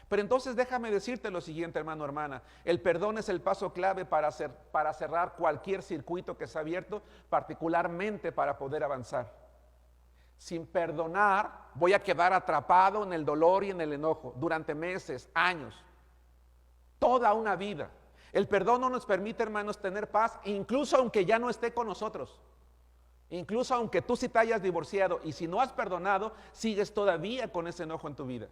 Pero entonces déjame decirte lo siguiente, hermano, hermana. El perdón es el paso clave para cerrar cualquier circuito que se ha abierto, particularmente para poder avanzar. Sin perdonar, voy a quedar atrapado en el dolor y en el enojo durante meses, años, toda una vida. El perdón no nos permite, hermanos, tener paz, incluso aunque ya no esté con nosotros. Incluso aunque tú sí te hayas divorciado y si no has perdonado, sigues todavía con ese enojo en tu vida.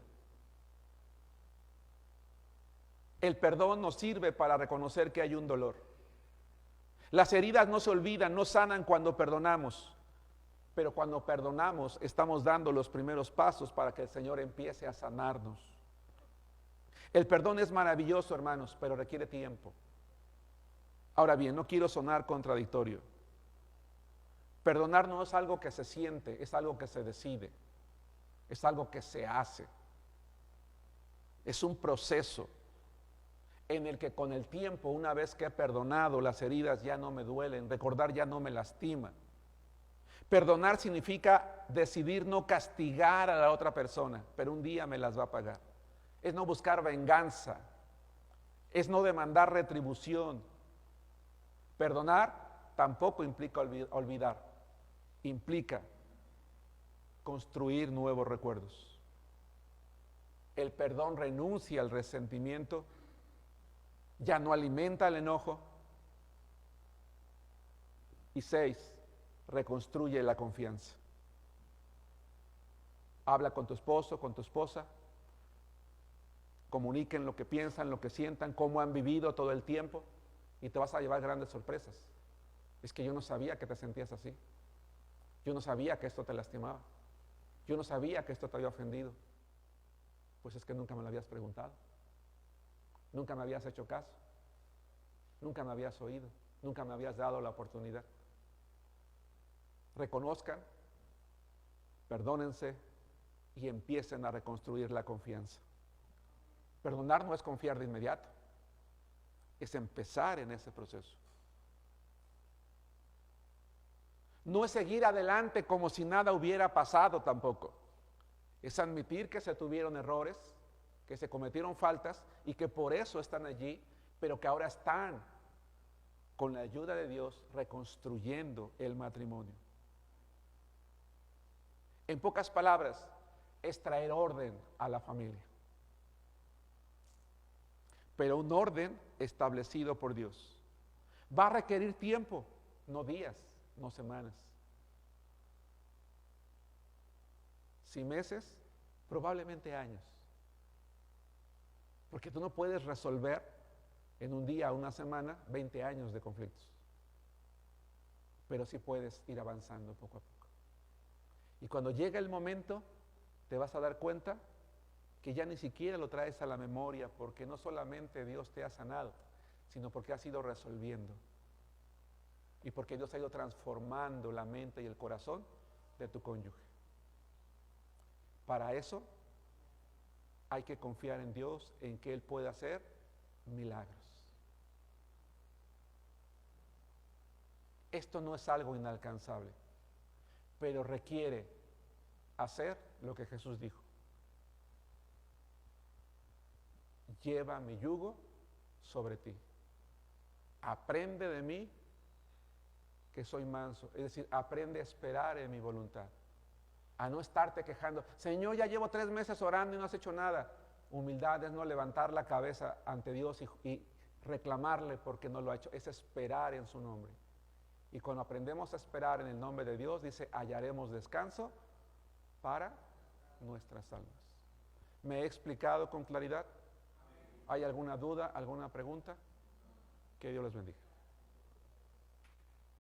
El perdón nos sirve para reconocer que hay un dolor. Las heridas no se olvidan, no sanan cuando perdonamos. Pero cuando perdonamos, estamos dando los primeros pasos para que el Señor empiece a sanarnos. El perdón es maravilloso, hermanos, pero requiere tiempo. Ahora bien, no quiero sonar contradictorio. Perdonar no es algo que se siente, es algo que se decide. es algo que se hace. Es un proceso en el que con el tiempo, una vez que he perdonado, las heridas ya no me duelen, recordar ya no me lastima. Perdonar significa decidir no castigar a la otra persona, pero un día me las va a pagar. Es no buscar venganza, es no demandar retribución. Perdonar tampoco implica olvidar, implica construir nuevos recuerdos. El perdón renuncia al resentimiento, ya no alimenta el enojo. Y 6, reconstruye la confianza. Habla con tu esposo, con tu esposa, comuniquen lo que piensan, lo que sientan, cómo han vivido todo el tiempo, y te vas a llevar grandes sorpresas. Es que yo no sabía que te sentías así. Yo no sabía que esto te lastimaba. Yo no sabía que esto te había ofendido. Pues es que nunca me lo habías preguntado. Nunca me habías hecho caso. Nunca me habías oído. Nunca me habías dado la oportunidad. Reconozcan, perdónense y empiecen a reconstruir la confianza. Perdonar no es confiar de inmediato, es empezar en ese proceso. No es seguir adelante como si nada hubiera pasado tampoco. Es admitir que se tuvieron errores, que se cometieron faltas y que por eso están allí, pero que ahora están, con la ayuda de Dios, reconstruyendo el matrimonio. En pocas palabras, es traer orden a la familia. Pero un orden establecido por Dios. Va a requerir tiempo, no días, no semanas. Si meses, probablemente años. Porque tú no puedes resolver en un día o una semana 20 años de conflictos. Pero sí puedes ir avanzando poco a poco. Y cuando llegue el momento, te vas a dar cuenta que ya ni siquiera lo traes a la memoria, porque no solamente Dios te ha sanado, sino porque has ido resolviendo. Y porque Dios ha ido transformando la mente y el corazón de tu cónyuge. Para eso hay que confiar en Dios, en que Él puede hacer milagros. Esto no es algo inalcanzable, pero requiere hacer lo que Jesús dijo. Lleva mi yugo sobre ti. Aprende de mí que soy manso. Es decir, aprende a esperar en mi voluntad. A no estarte quejando. Señor, ya llevo 3 meses orando y no has hecho nada. Humildad es no levantar la cabeza ante Dios y reclamarle porque no lo ha hecho. Es esperar en su nombre. Y cuando aprendemos a esperar en el nombre de Dios, dice, hallaremos descanso para nuestras almas. ¿Me he explicado con claridad? ¿Hay alguna duda, alguna pregunta? Que Dios les bendiga.